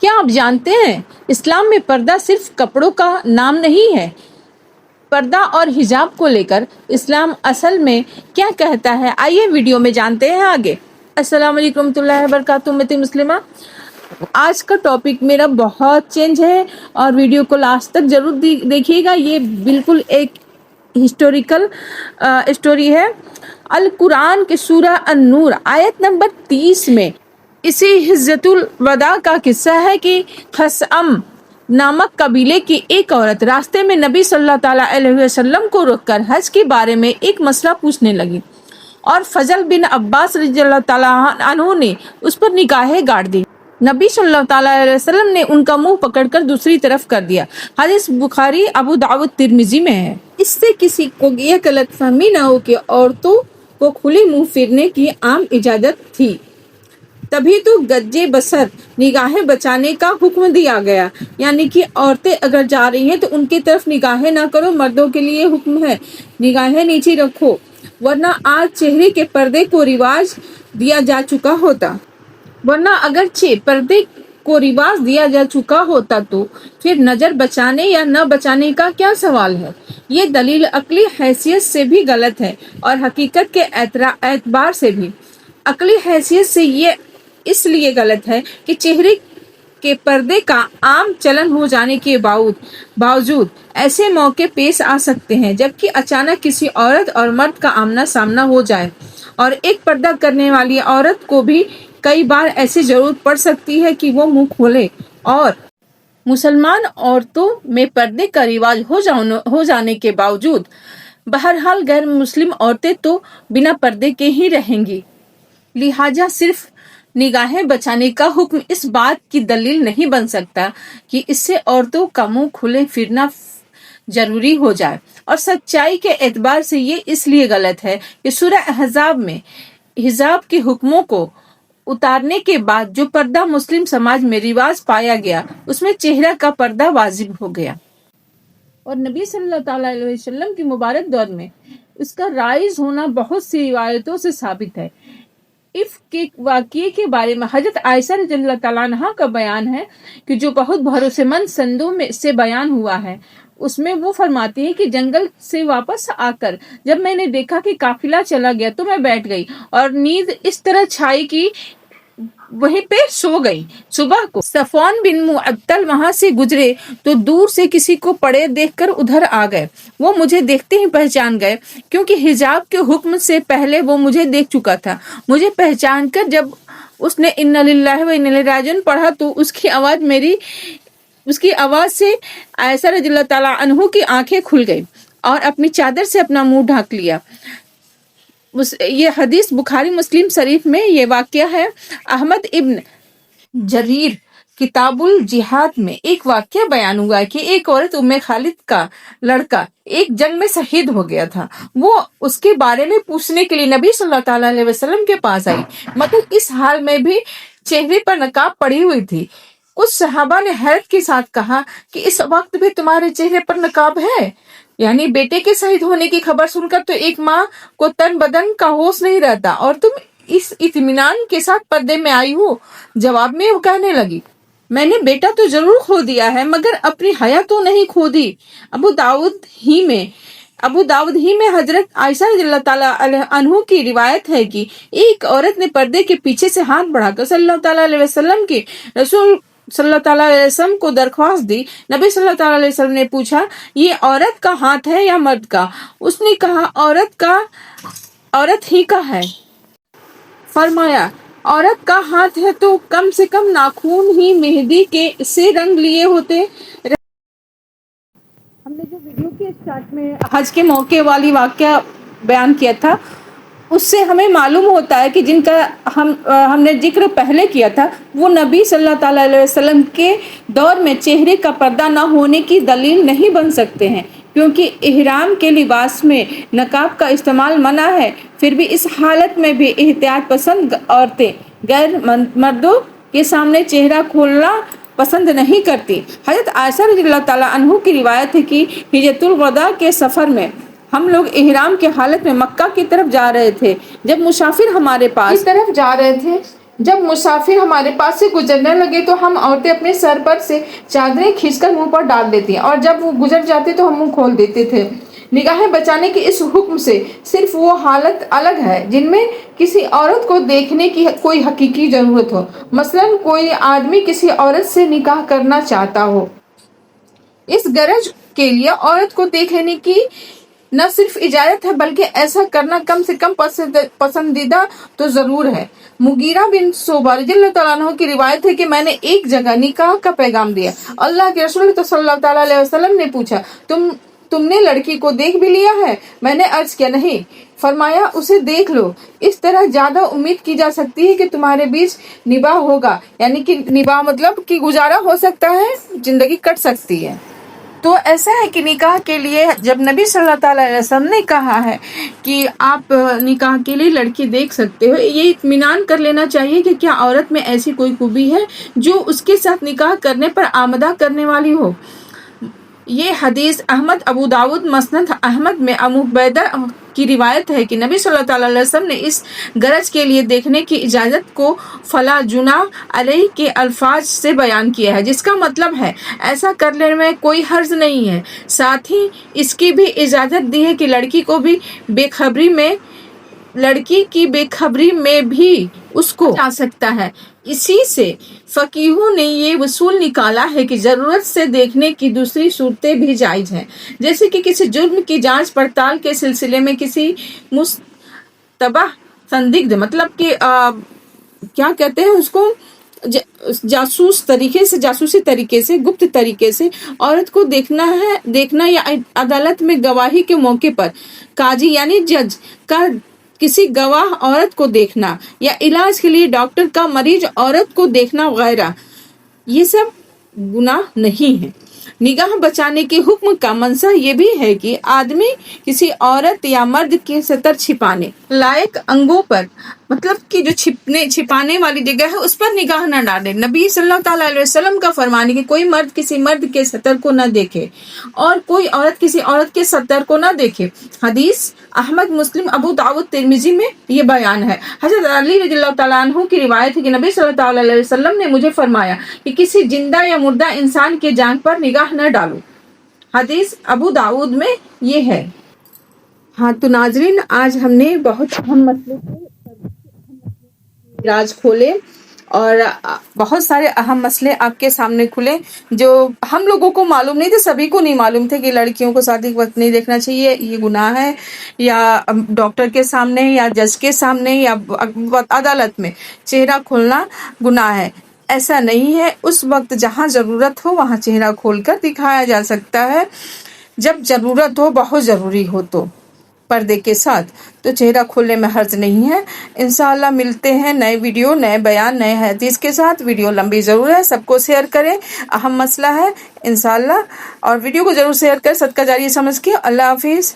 کیا آپ جانتے ہیں اسلام میں پردہ صرف کپڑوں کا نام نہیں ہے؟ پردہ اور حجاب کو لے کر اسلام اصل میں کیا کہتا ہے، آئیے ویڈیو میں جانتے ہیں آگے۔ السلام علیکم ورحمۃ اللہ وبرکاتہ۔ امت مسلمہ، آج کا ٹاپک میرا بہت چینج ہے اور ویڈیو کو لاسٹ تک ضرور دیکھیے گا۔ یہ بالکل ایک ہسٹوریکل اسٹوری ہے۔ القرآن کے سورہ النور آیت نمبر 30 میں اسی حجۃ الوداع کا قصہ ہے کہ خثعم نامک قبیلے کی ایک عورت راستے میں نبی صلی اللہ تعالیٰ علیہ وسلم کو روک کر حج کے بارے میں ایک مسئلہ پوچھنے لگی اور فضل بن عباس رضی اللہ تعالیٰ عنہ نے اس پر نگاہیں گاڑ دی۔ نبی صلی اللہ تعالیٰ علیہ وسلم نے ان کا منہ پکڑ کر دوسری طرف کر دیا۔ حدیث بخاری، ابو داؤد، ترمذی میں ہے۔ اس سے کسی کو یہ غلط فہمی نہ ہو کہ عورتوں کو کھلے منہ پھرنے کی عام اجازت تھی، تبھی تو گجے بسر نگاہیں بچانے کا حکم دیا گیا، یعنی کہ عورتیں اگر جا رہی ہیں تو ان کی طرف نگاہیں نہ کرو۔ مردوں کے لیے حکم ہے نگاہیں نیچے رکھو، ورنہ آج چہرے کے پردے کو رواج دیا جا چکا ہوتا تو پھر نظر بچانے یا نہ بچانے کا کیا سوال ہے۔ یہ دلیل عقلی حیثیت سے بھی غلط ہے اور حقیقت کے اعتبار سے بھی۔ عقلی حیثیت سے یہ اس لیے غلط ہے کہ چہرے کے پردے کا عام چلن ہو جانے کے باوجود ایسے موقع پیش آ سکتے ہیں جبکہ اچانک کسی عورت اور مرد کا آمنا سامنا ہو جائے، اور ایک پردہ کرنے والی عورت کو بھی کئی بار ایسی ضرورت پڑ سکتی ہے کہ وہ منہ کھولے۔ اور مسلمان عورتوں میں پردے کا رواج ہو جانے کے باوجود بہرحال غیر مسلم عورتیں تو بنا پردے کے ہی رہیں گی، لہٰذا صرف نگاہیں بچانے کا حکم اس بات کی دلیل نہیں بن سکتا کہ اس سے عورتوں کا منہ کھلے پھرنا ضروری ہو جائے۔ اور سچائی کے اعتبار سے یہ اس لیے غلط ہے کہ سورہ احزاب میں حجاب کے حکموں کو اتارنے کے بعد جو پردہ مسلم سماج میں رواج پایا گیا، اس میں چہرہ کا پردہ واجب ہو گیا، اور نبی صلی اللہ تعالیٰ علیہ وسلم کے مبارک دور میں اس کا رائج ہونا بہت سی روایتوں سے ثابت ہے۔ عفق کے واقعے کے بارے میں حضرت عائشہ رضی اللہ تعالیٰ عنہا کا بیان ہے کہ جو بہت بھروسے مند سندوں میں سے بیان ہوا ہے۔ اس میں وہ فرماتی ہے کہ جنگل سے واپس آ کر جب میں نے دیکھا کہ قافلہ چلا گیا تو میں بیٹھ گئی اور نیند اس طرح چھائی کہ وہیں پہ سو گئی۔ صبح کو صفوان بن معطل وہاں سے گزرے تو دور سے کسی کو پڑے دیکھ کر ادھر آ گئے۔ وہ مجھے دیکھتے ہی پہچان گئے، کیونکہ حجاب کے حکم سے پہلے وہ مجھے دیکھ چکا تھا۔ مجھے پہچان کر جب اس نے انا للہ و انا الیہ راجعون پڑھا تو اس کی آواز سے عائشہ رضی اللہ تعالیٰ عنہ کی آنکھیں کھل گئی اور اپنی چادر سے اپنا منہ ڈھانک لیا۔ یہ حدیث بخاری مسلم شریف میں یہ واقعہ ہے۔ احمد ابن جریر کتاب الجہاد میں ایک واقعہ بیان ہوا ہے کہ ایک عورت ام خالد کا لڑکا ایک جنگ میں شہید ہو گیا تھا۔ وہ اس کے بارے میں پوچھنے کے لیے نبی صلی اللہ تعالیٰ علیہ وسلم کے پاس آئی، مگر اس حال میں بھی چہرے پر نقاب پڑی ہوئی تھی۔ کچھ صحابہ نے حیرت کے ساتھ کہا کہ اس وقت بھی تمہارے چہرے پر نقاب ہے؟ یعنی بیٹے کے شہید ہونے کی خبر سن کر تو ایک ماں کو تن بدن کا ہوش نہیں رہتا، اور تم اس اطمینان کے ساتھ پردے میں آئی ہو۔ جواب میں وہ کہنے لگی، میں نے بیٹا تو ضرور کھو دیا ہے مگر اپنی حیا تو نہیں کھو دی۔ ابو داؤد ہی میں حضرت عائشہ رضی اللہ تعالیٰ عنہ کی روایت ہے کہ ایک عورت نے پردے کے پیچھے سے ہاتھ بڑھا کر صلی اللہ تعالیٰ علیہ وسلم کے رسول صلی اللہ تعالیٰ علیہ وسلم کو درخواست دی۔ نبی صلی اللہ تعالیٰ علیہ وسلم نے پوچھا، یہ عورت کا ہاتھ ہے یا مرد کا؟ اس نے کہا عورت ہی کا ہے۔ فرمایا، عورت کا ہاتھ ہے تو کم سے کم ناخن ہی مہندی کے سے رنگ لیے ہوتے۔ ہم نے جو ویڈیو کے اسٹارٹ میں حج کے موقع والی واقعہ بیان کیا تھا، اس سے ہمیں معلوم ہوتا ہے کہ جن کا ہم نے ذکر پہلے کیا تھا وہ نبی صلی اللہ تعالیٰ علیہ وسلم کے دور میں چہرے کا پردہ نہ ہونے کی دلیل نہیں بن سکتے ہیں، کیونکہ احرام کے لباس میں نقاب کا استعمال منع ہے۔ پھر بھی اس حالت میں بھی احتیاط پسند عورتیں غیر مردوں کے سامنے چہرہ کھولنا پسند نہیں کرتی۔ حضرت عائشہ رضی اللہ تعالیٰ عنہ کی روایت ہے کہ حجۃ الوداع کے سفر میں ہم لوگ احرام کے حالت میں مکہ کی طرف جا رہے تھے۔ جب مسافر ہمارے پاس کی طرف جا رہے تھے جب مسافر ہمارے پاس سے گزرنے لگے تو ہم عورتیں اپنے سر پر سے چادریں کھینچ کر منہ پر ڈال دیتی ہیں، اور جب وہ گزر جاتے تو ہم منہ کھول دیتے تھے۔ نگاہیں بچانے کے اس حکم سے صرف وہ حالت الگ ہے جن میں کسی عورت کو دیکھنے کی کوئی حقیقی ضرورت ہو، مثلاً کوئی آدمی کسی عورت سے نکاح کرنا چاہتا ہو۔ اس غرض کے لیے عورت کو دیکھ لینے کی نہ صرف اجازت ہے بلکہ ایسا کرنا کم سے کم پسندیدہ تو ضرور ہے۔ مغیرہ بن شعبہ رضی اللہ تعالیٰ عنہ کی روایت ہے کہ میں نے ایک جگہ نکاح کا پیغام دیا۔ اللہ کے رسول صلی اللہ تعالیٰ علیہ وسلم نے پوچھا، تم نے لڑکی کو دیکھ بھی لیا ہے؟ میں نے عرض کیا نہیں۔ فرمایا اسے دیکھ لو، اس طرح زیادہ امید کی جا سکتی ہے کہ تمہارے بیچ نباہ ہوگا، یعنی کہ نباہ مطلب کہ گزارا ہو سکتا ہے، زندگی کٹ سکتی ہے۔ تو ایسا ہے کہ نکاح کے لیے جب نبی صلی اللہ تعالیٰ علیہ وسلم نے کہا ہے کہ آپ نکاح کے لیے لڑکی دیکھ سکتے ہو، یہ اطمینان کر لینا چاہیے کہ کیا عورت میں ایسی کوئی خوبی ہے جو اس کے ساتھ نکاح کرنے پر آمادہ کرنے والی ہو۔ یہ حدیث احمد، ابو داؤد، مسند احمد میں ابو عبیدہ کی روایت ہے کہ نبی صلی اللہ تعالیٰ علیہ وسلم نے اس غرض کے لیے دیکھنے کی اجازت کو فلا جناح علیہ کے الفاظ سے بیان کیا ہے، جس کا مطلب ہے ایسا کرنے میں کوئی حرج نہیں ہے۔ ساتھ ہی اس کی بھی اجازت دی ہے کہ لڑکی کی بے خبری میں بھی اس کو جا سکتا ہے۔ اسی سے فقیہوں نے یہ اصول نکالا ہے کہ ضرورت سے دیکھنے کی دوسری صورتیں بھی جائز ہیں، جیسے کہ کسی جرم کی جانچ پڑتال کے سلسلے میں کسی مشتبہ سندگدھ مطلب کہ کیا کہتے ہیں اس کو، جاسوسی طریقے سے گپت طریقے سے عورت کو دیکھنا یا عدالت میں گواہی کے موقع پر قاضی یعنی جج کا کسی گواہ عورت کو دیکھنا، یا علاج کے لیے ڈاکٹر کا مریض عورت کو دیکھنا وغیرہ، یہ سب گناہ نہیں ہے۔ نگاہ بچانے کے حکم کا منشا یہ بھی ہے کہ آدمی کسی عورت یا مرد کے ستر چھپانے لائق انگوں پر مطلب کہ جو چھپانے والی جگہ ہے اس پر نگاہ نہ ڈالے۔ نبی صلی اللہ تعالیٰ علیہ وسلم کا فرمان ہے کہ کوئی مرد کسی مرد کے ستر کو نہ دیکھے اور کوئی عورت کسی عورت کے ستر کو نہ دیکھے۔ حدیث احمد، مسلم، ابو داؤد، ترمذی میں یہ بیان ہے۔ حضرت علی رضی اللہ تعالیٰ عنہ کی روایت ہے کہ نبی صلی اللہ تعالیٰ علیہ وسلم نے مجھے فرمایا کہ کسی زندہ یا مردہ انسان کے جانب پر نگاہ نہ ڈالو۔ حدیث ابو داؤد میں یہ ہے۔ ہاں تو ناظرین، آج ہم نے بہت اہم مسئلے راز کھولے اور بہت سارے اہم مسئلے آپ کے سامنے کھلے جو ہم لوگوں کو معلوم نہیں تھے، سبھی کو نہیں معلوم تھے کہ لڑکیوں کو شادی کے وقت نہیں دیکھنا چاہیے، یہ گناہ ہے، یا ڈاکٹر کے سامنے یا جج کے سامنے یا عدالت میں چہرہ کھولنا گناہ ہے۔ ایسا نہیں ہے، اس وقت جہاں ضرورت ہو وہاں چہرہ کھول کر دکھایا جا سکتا ہے، جب ضرورت ہو، بہت ضروری ہو تو پردے کے ساتھ، تو چہرہ کھولنے میں حرج نہیں ہے۔ انشاءاللہ ملتے ہیں نئے ویڈیو، نئے بیان، نئے حدیث کے ساتھ۔ ویڈیو لمبی ضرور ہے، سب کو شیئر کریں، اہم مسئلہ ہے انشاءاللہ، اور ویڈیو کو ضرور شیئر کریں صدقہ جاریہ سمجھ کے۔ اللہ حافظ۔